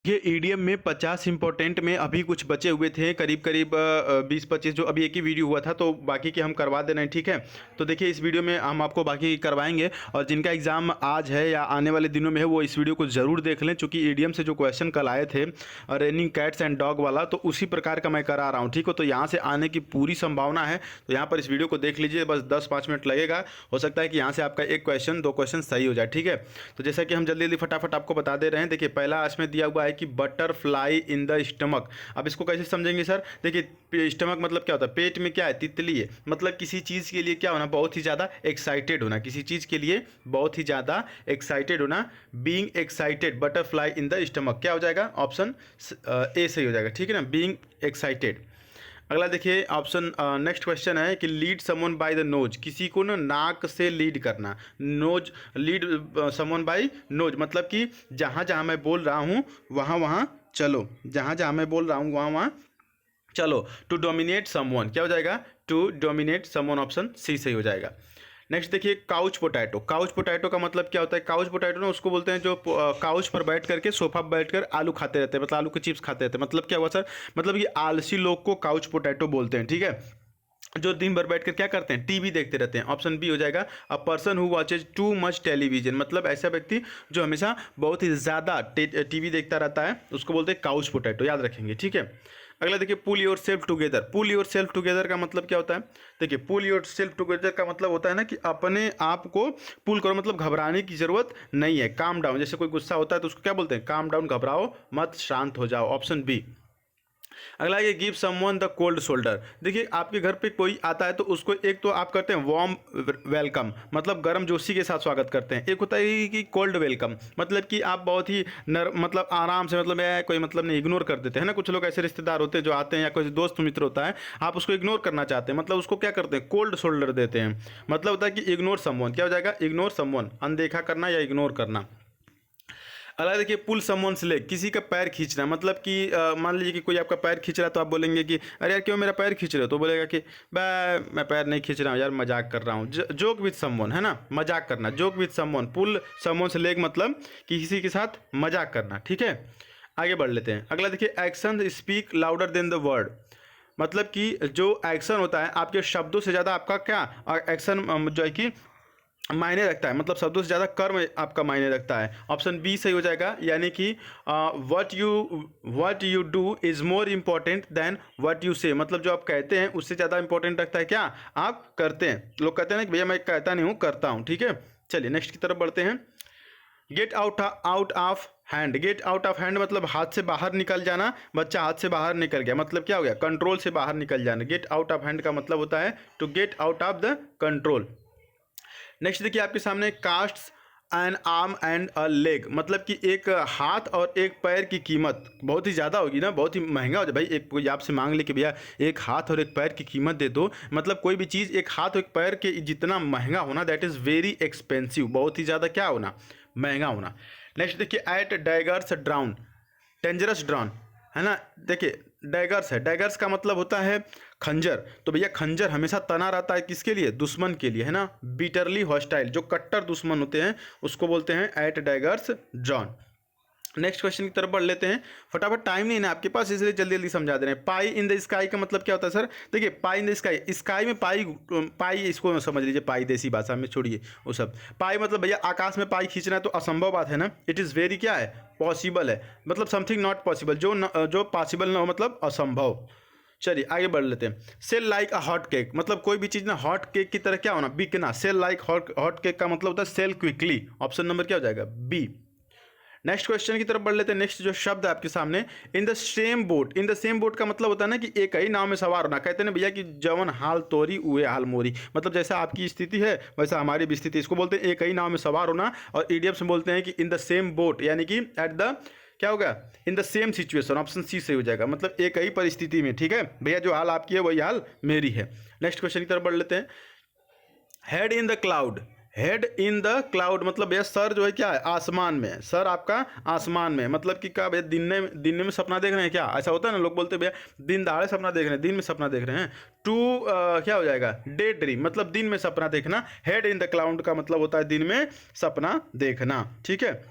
ये ईडीएम में 50 इंपॉर्टेंट में अभी कुछ बचे हुए थे, करीब करीब 20-25, जो अभी एक ही वीडियो हुआ था, तो बाकी के हम करवा दे रहे हैं। ठीक है, तो देखिए इस वीडियो में हम आपको बाकी करवाएंगे, और जिनका एग्ज़ाम आज है या आने वाले दिनों में है वो इस वीडियो को ज़रूर देख लें, चूँकि ईडीएम से जो क्वेश्चन कल आए थे रेनिंग कैट्स एंड डॉग वाला, तो उसी प्रकार का मैं करा रहा हूँ। ठीक है, तो यहाँ से आने की पूरी संभावना है, तो यहाँ पर इस वीडियो को देख लीजिए, बस 10-5 मिनट लगेगा। हो सकता है कि यहाँ से आपका एक क्वेश्चन 2 क्वेश्चन सही हो जाए। ठीक है, तो जैसा कि हम जल्दी जल्दी फटाफट आपको बता दे रहे हैं। देखिए पहला इसमें दिया हुआ है कि बटरफ्लाई इन द स्टमक। अब इसको कैसे समझेंगे सर? देखिए स्टमक मतलब क्या होता है? पेट में क्या है? तितली है। मतलब किसी चीज़ के लिए क्या होना? बहुत ही ज़्यादा एक्साइटेड होना। किसी चीज़ के लिए बहुत ही ज़्यादा एक्साइटेड होना, being excited, butterfly in the stomach. क्या हो जाएगा? ऑप्शन ए सही हो जाएगा। ठीक है ना, बीइंग एक्साइटेड। अगला देखिए ऑप्शन नेक्स्ट क्वेश्चन है कि lead someone by the nose. किसी को ना नाक से लीड करना। Nose, lead someone by nose मतलब कि जहाँ जहाँ मैं बोल रहा हूँ वहाँ वहाँ चलो। जहाँ जहाँ मैं बोल रहा हूँ वहाँ वहाँ चलो। टू डोमिनेट समवन क्या हो जाएगा? To dominate someone, option C सही हो जाएगा। नेक्स्ट देखिए काउच पोटैटो। काउच पोटैटो का मतलब क्या होता है? काउच पोटैटो ना उसको बोलते हैं जो काउच पर बैठ करके, सोफा पर बैठ कर आलू खाते रहते हैं, मतलब आलू के चिप्स खाते रहते हैं। मतलब क्या हुआ सर? मतलब ये आलसी लोग को काउच पोटैटो बोलते हैं। ठीक है, जो दिन भर बैठकर क्या करते हैं? टीवी देखते रहते हैं। ऑप्शन बी हो जाएगा। A person who watches too much television, मतलब ऐसा व्यक्ति जो हमेशा बहुत ही ज़्यादा टीवी देखता रहता है, उसको बोलते हैं काउच पोटैटो। याद रखेंगे। ठीक है, अगला देखिए pull yourself together. Pull yourself together का मतलब क्या होता है? देखिए पुल योर सेल्फ टुगेदर का मतलब होता है ना कि अपने आप को पुल करो, मतलब घबराने की जरूरत नहीं है। काम डाउन, जैसे कोई गुस्सा होता है तो उसको क्या बोलते हैं? काम डाउन, घबराओ मत, शांत हो जाओ। Option B. अगला ये give someone the cold shoulder. देखिए आपके घर पे कोई आता है तो उसको एक तो आप करते हैं वार्म वेलकम, मतलब गर्म जोशी के साथ स्वागत करते हैं। एक होता है कि कोल्ड वेलकम, मतलब कि आप बहुत ही मतलब आराम से, मतलब कोई मतलब नहीं, इग्नोर कर देते हैं ना। कुछ लोग ऐसे रिश्तेदार होते हैं जो आते हैं, या कोई दोस्त मित्र होता है, आप उसको इग्नोर करना चाहते हैं, मतलब उसको क्या करते हैं? कोल्ड शोल्डर देते हैं। मतलब होता है कि इग्नोर समवन। क्या हो जाएगा? इग्नोर समवन, अनदेखा करना या इग्नोर करना। अगला देखिए पुल समवन्स लेग। किसी का पैर खींचना, मतलब कि मान लीजिए कि कोई आपका पैर खींच रहा है तो आप बोलेंगे कि अरे यार क्यों मेरा पैर खींच रहे हो? तो बोलेगा कि मैं पैर नहीं खींच रहा हूँ यार, मजाक कर रहा हूँ। जोक विथ समवन है ना, मजाक करना। Joke with someone, pull someone's leg मतलब कि किसी के साथ मजाक करना। ठीक है, आगे बढ़ लेते हैं। अगला देखिए action speak louder than the word. मतलब कि जो एक्शन होता है आपके शब्दों से ज़्यादा आपका क्या एक्शन जो है कि मायने रखता है, मतलब शब्दों से ज़्यादा कर्म आपका मायने रखता है। ऑप्शन बी सही हो जाएगा, यानी कि what you do is more important than what you से। मतलब जो आप कहते हैं उससे ज़्यादा इंपॉर्टेंट रखता है क्या आप करते हैं। लोग कहते हैं ना कि भैया मैं कहता नहीं हूँ, करता हूँ। ठीक है, चलिए नेक्स्ट की तरफ बढ़ते हैं। Gate out of hand. Gate out of hand मतलब हाथ से बाहर निकल जाना। बच्चा हाथ से बाहर निकल गया, मतलब क्या हो गया? कंट्रोल से बाहर निकल जाना। गेट आउट ऑफ हैंड का मतलब होता है to get out of the control. Next देखिए आपके सामने costs an arm and a leg, मतलब कि एक हाथ और एक पैर की कीमत बहुत ही ज़्यादा होगी ना, बहुत ही महंगा हो जाए। भाई एक कोई आपसे मांग ले कि भैया एक हाथ और एक पैर की कीमत दे दो, मतलब कोई भी चीज़ एक हाथ और एक पैर के जितना महंगा होना, दैट इज़ वेरी एक्सपेंसिव, बहुत ही ज़्यादा क्या होना? महंगा होना। नेक्स्ट देखिए at daggers drawn, dangerous drawn है ना। देखिए डैगर्स है, डैगर्स का मतलब होता है खंजर। तो भैया खंजर हमेशा तना रहता है किसके लिए? दुश्मन के लिए है ना। बिटरली हॉस्टाइल, जो कट्टर दुश्मन होते हैं उसको बोलते हैं at daggers drawn. Next question की तरफ बढ़ लेते हैं। फटाफट, टाइम नहीं है ना आपके पास, इसलिए जल्दी जल्दी समझा दे रहे हैं। पाई इन द स्काई का मतलब क्या होता है सर? देखिए पाई इन द स्काई, स्काई में पाई, पाई इसको समझ लीजिए, पाई देसी भाषा में छोड़िए वो सब। पाई मतलब भैया आकाश में पाई खींचना है तो असंभव बात है ना। इट इज़ वेरी क्या है? पॉसिबल है, मतलब समथिंग नॉट पॉसिबल, जो पॉसिबल ना हो मतलब असंभव। चलिए आगे बढ़ लेते हैं। Sell like a hot cake, मतलब कोई भी चीज़ ना हॉट केक की तरह क्या होना? बिकना। सेल लाइक हॉट केक का मतलब होता है सेल क्विकली। ऑप्शन नंबर क्या हो जाएगा? बी। नेक्स्ट क्वेश्चन की तरफ बढ़ लेते हैं। नेक्स्ट जो शब्द है आपके सामने, इन the same boat. In the same boat का मतलब होता है ना कि एक ही नाव में सवार होना। कहते हैं ना भैया कि जवन हाल तोरी उए हाल मोरी, मतलब जैसा आपकी स्थिति है वैसा हमारी भी स्थिति। इसको बोलते हैं एक ही नाव में सवार होना। और ईडियम्स में बोलते हैं कि इन द सेम बोट, यानी कि एट द क्या होगा? In the same situation. Option C सही हो जाएगा, मतलब एक ही परिस्थिति में। ठीक है भैया, जो हाल आपकी है वही हाल मेरी है। नेक्स्ट क्वेश्चन की तरफ बढ़ लेते हैं। Head in the cloud. Head in the cloud मतलब भैया सर जो है क्या है? आसमान में। सर आपका आसमान में, मतलब कि क्या भैया दिन में सपना देख रहे हैं क्या? ऐसा होता है ना, लोग बोलते हैं भैया दिन दहाड़े सपना देख रहे हैं, दिन में सपना देख रहे हैं। टू क्या हो जाएगा? डे ड्रीम, मतलब दिन में सपना देखना। हेड इन द क्लाउड का मतलब होता है दिन में सपना देखना। ठीक है,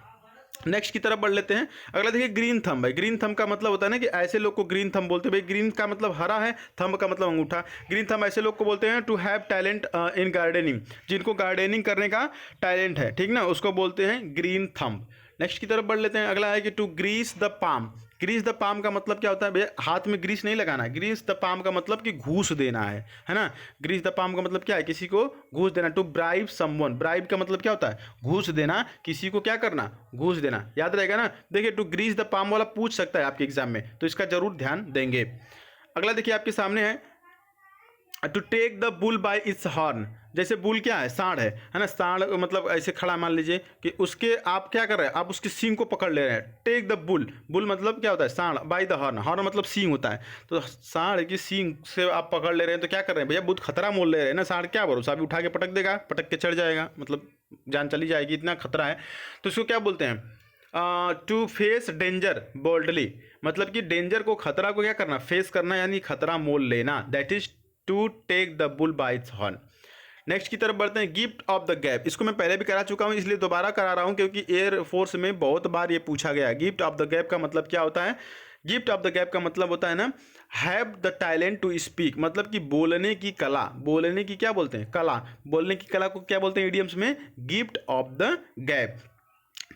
नेक्स्ट की तरफ बढ़ लेते हैं। अगला देखिए ग्रीन थंब है। ग्रीन थंब का मतलब होता है ना कि ऐसे लोग को ग्रीन थंब बोलते हैं। भाई ग्रीन का मतलब हरा है, थंब का मतलब अंगूठा। ग्रीन थंब ऐसे लोग को बोलते हैं to have talent in gardening, जिनको गार्डनिंग करने का टैलेंट है, ठीक ना, उसको बोलते हैं ग्रीन थंब। नेक्स्ट की तरफ बढ़ लेते हैं। अगला है कि to grease the palm. Grease the palm का मतलब क्या होता है भैया? हाथ में ग्रीस नहीं लगाना है। ग्रीस द पाम का मतलब कि घूस देना है ना। ग्रीस द पाम का मतलब क्या है? किसी को घूस देना। टू ब्राइब समवन, ब्राइब का मतलब क्या होता है? घूस देना, किसी को क्या करना? घूस देना। याद रहेगा ना। देखिए टू ग्रीस द पाम वाला पूछ सकता है आपके एग्जाम में, तो इसका जरूर ध्यान देंगे। अगला देखिए आपके सामने है to take the bull by its horn. जैसे बुल क्या है? सांड है ना। सांड मतलब ऐसे खड़ा मान लीजिए कि उसके आप क्या कर रहे हैं? आप उसके सींग को पकड़ ले रहे हैं। टेक द बुल, बुल मतलब क्या होता है? सांड। बाय द हॉर्न, हॉर्न मतलब सींग होता है। तो सांड की सींग से आप पकड़ ले रहे हैं, तो क्या कर रहे हैं भैया? बहुत खतरा मोल ले रहे हैं ना। सांड क्या भरोसा, अभी उठा के पटक देगा, पटक के चढ़ जाएगा, मतलब जान चली जाएगी, इतना खतरा है। तो इसको क्या बोलते हैं? टू फेस डेंजर बोल्डली, मतलब कि डेंजर को, खतरा को क्या करना? फेस करना, यानी खतरा मोल लेना। That is to take the bull by its horn. Next की तरफ बढ़ते हैं। गिफ्ट ऑफ द गैप, इसको मैं पहले भी करा चुका हूं, इसलिए दोबारा करा रहा हूं क्योंकि एयर फोर्स में बहुत बार ये पूछा गया है। गिफ्ट ऑफ द गैप का मतलब क्या होता है? गिफ्ट ऑफ द गैप का मतलब होता है ना, have the talent to speak, मतलब कि बोलने की कला। बोलने की क्या बोलते हैं? कला। बोलने की कला को क्या बोलते हैं इडियम्स में? Gift of the gap.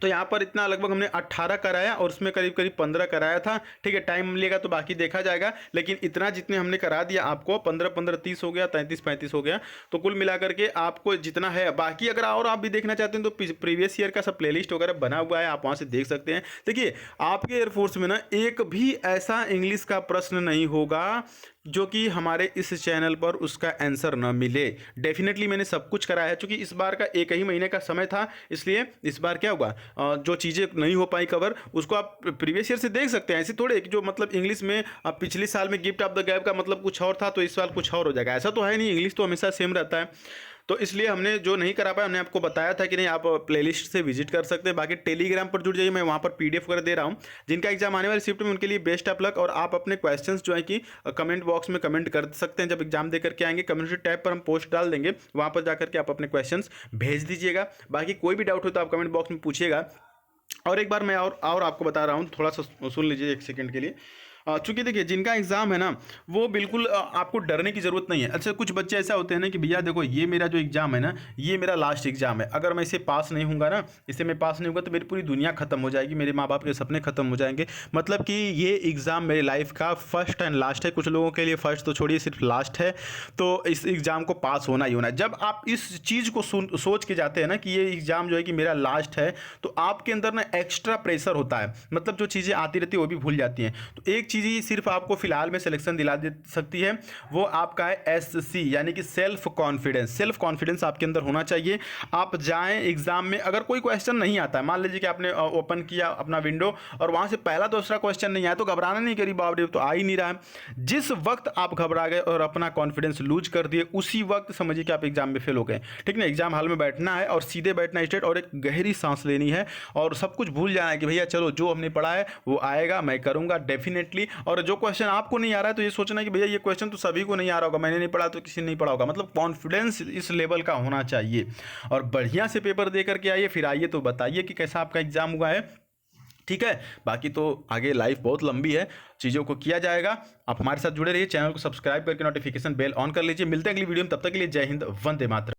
तो यहाँ पर इतना लगभग हमने 18 कराया और उसमें करीब करीब 15 कराया था। ठीक है, टाइम मिलेगा तो बाकी देखा जाएगा, लेकिन इतना जितने हमने करा दिया आपको, 15 15 30 हो गया, 33 35 हो गया। तो कुल मिलाकर के आपको जितना है, बाकी अगर और आप भी देखना चाहते हैं तो प्रीवियस ईयर का सब प्लेलिस्ट वगैरह बना हुआ है, आप वहाँ से देख सकते हैं। देखिए आपके एयरफोर्स में ना एक भी ऐसा इंग्लिश का प्रश्न नहीं होगा जो कि हमारे इस चैनल पर उसका आंसर न मिले। डेफिनेटली मैंने सब कुछ कराया है, चूँकि इस बार का एक ही महीने का समय था, इसलिए इस बार क्या हुआ, जो चीज़ें नहीं हो पाई कवर, उसको आप प्रीवियस ईयर से देख सकते हैं। ऐसे थोड़े कि जो मतलब इंग्लिश में पिछले साल में गिफ्ट ऑफ द गैप का मतलब कुछ और था तो इस साल कुछ और हो जाएगा, ऐसा तो है नहीं। इंग्लिश तो हमेशा सेम रहता है। तो इसलिए हमने जो नहीं करा पाया, हमने आपको बताया था कि नहीं, आप प्लेलिस्ट से विजिट कर सकते हैं। बाकी टेलीग्राम पर जुड़ जाइए, मैं वहाँ पर पीडीएफ वगैरह दे रहा हूँ। जिनका एग्जाम आने वाली शिफ्ट में उनके लिए बेस्ट ऑफ लक। और आप अपने क्वेश्चंस जो है कि कमेंट बॉक्स में कमेंट कर सकते हैं। जब एग्जाम देकर के आएंगे कम्युनिटी टैब पर हम पोस्ट डाल देंगे, वहाँ पर जाकर के आप अपने क्वेश्चंस भेज दीजिएगा। बाकी कोई भी डाउट हो तो आप कमेंट बॉक्स में पूछिएगा। और एक बार मैं और आपको बता रहा हूँ, थोड़ा सा सुन लीजिए एक सेकंड के लिए। चूँकि देखिए जिनका एग्ज़ाम है ना, वो बिल्कुल आपको डरने की ज़रूरत नहीं है। अच्छा, कुछ बच्चे ऐसा होते हैं ना कि भैया देखो ये मेरा जो एग्ज़ाम है ना, ये मेरा लास्ट एग्ज़ाम है, अगर मैं इसे पास नहीं होऊंगा ना, इसे मैं पास नहीं होगा तो मेरी पूरी दुनिया ख़त्म हो जाएगी, मेरे माँ बाप के सपने ख़त्म हो जाएंगे। मतलब कि ये एग्ज़ाम मेरी लाइफ का फर्स्ट एंड लास्ट है। कुछ लोगों के लिए फ़र्स्ट तो छोड़िए, सिर्फ लास्ट है। तो इस एग्ज़ाम को पास होना ही होना है। जब आप इस चीज़ को सोच के जाते हैं ना कि ये एग्ज़ाम जो है कि मेरा लास्ट है, तो आपके अंदर ना एक्स्ट्रा प्रेशर होता है। मतलब जो चीज़ें आती रहती है वो भी भूल जाती हैं। तो एक चीज़ ही सिर्फ आपको फिलहाल में सिलेक्शन दिला दे सकती है, वो आपका है एससी, यानी कि सेल्फ कॉन्फिडेंस। सेल्फ कॉन्फिडेंस आपके अंदर होना चाहिए। आप जाएं एग्जाम में, अगर कोई क्वेश्चन नहीं आता है, मान लीजिए कि आपने ओपन किया अपना विंडो और वहां से पहला दूसरा क्वेश्चन नहीं आया, तो घबराना नहीं करी, बाप रे तो आ ही नहीं रहा है। जिस वक्त आप घबरा गए और अपना कॉन्फिडेंस लूज कर दिए, उसी वक्त समझिए कि आप एग्जाम में फेल हो गए। ठीक ना, एग्जाम हॉल में बैठना है और सीधे बैठना स्ट्रेट, और एक गहरी सांस लेनी है और सब कुछ भूल जाना है कि भैया चलो जो हमने पढ़ा है वो आएगा, मैं करूंगा डेफिनेटली। और जो क्वेश्चन आपको नहीं आ रहा है तो ये सोचना है कि भैया ये क्वेश्चन तो सभी को नहीं आ रहा होगा, मैंने नहीं पढ़ा तो किसी ने नहीं पढ़ा होगा। मतलब कॉन्फिडेंस इस लेवल का होना चाहिए। और बढ़िया से पेपर दे करके आइए, फिर आइए तो बताइए कि कैसा आपका एग्जाम हुआ है। ठीक है, बाकी तो आगे लाइफ बहुत लंबी है, चीज़ों को किया जाएगा। आप हमारे साथ जुड़े रहिए, चैनल को सब्सक्राइब करके नोटिफिकेशन बेल ऑन कर लीजिए। मिलते हैं अगली वीडियो में, तब तक के लिए जय हिंद, वंदे मातरम।